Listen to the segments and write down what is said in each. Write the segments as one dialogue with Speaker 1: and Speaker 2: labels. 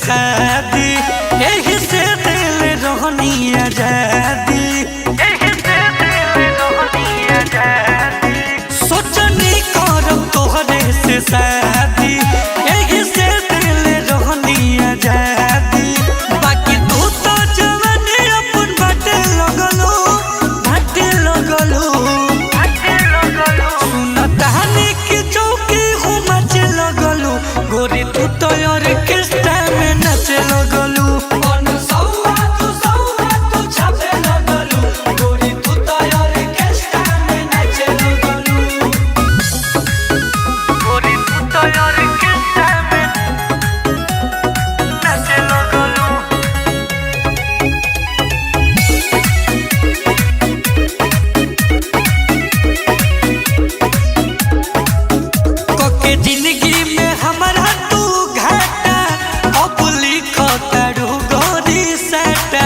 Speaker 1: शादी यही से दिल रोहनी आजादी सोचनी करब तोहरे से शादी यही से दिल रोहनी आजादी बाकी तू तो जवानी अपन बाटे लगलो सुन कहानी की चौकी हूँ मचे लगलू गोरी तू तो ऑर्केस्ट्रा में नचे लगलू जिंदगी में हमारा तू घाटा अब लिखतारू गोरी साटा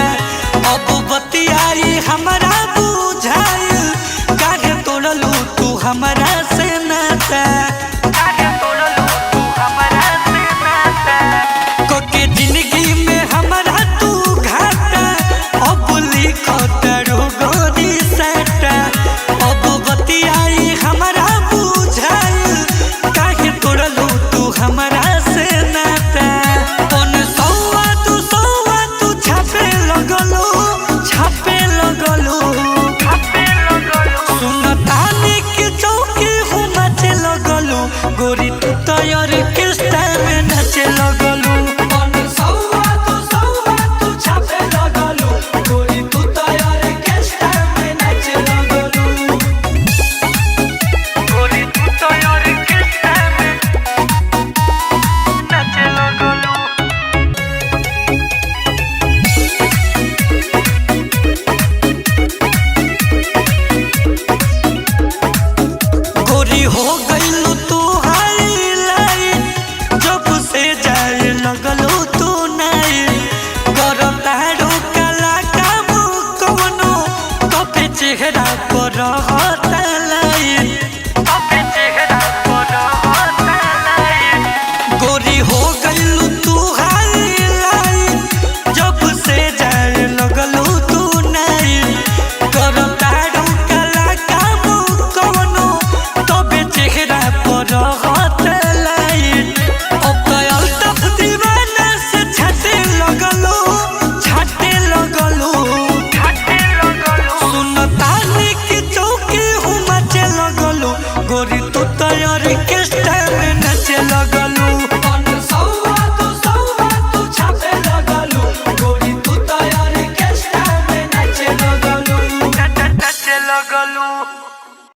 Speaker 1: अब बतियाई हमारा बुझाइल काहे तोड़लू तू हमारा से नाता कोके जिंदगी में हमारा तू घाटा अब लिखतारू गोरी साटा अब बतियाई हमारा बुझाइल काहे तोड़लू तू हमारा से नाता कौन सौआ तू छापे लगलो सुन तानी की चौकी हूँ मचे लगलू गोरी तू तो ऑर्केस्ट्रा में नचे लगलू हो गईलू तू हाईलाइट जब से जाए लगलू तू नहीं करतारू काला काम कवनो कपे चेहरा पर रहता लाइट गोरी हो गईलू तू हाईलाइट जब से जाए लगलू तू नहीं करतारू काला काम कवनो चेहरा पर रहत लाइट अब तक दीवाना से छाटे लगलो सुन तानी की चौकी हूँ मचे लगलो गोरी तू तो ऑर्केस्ट्रा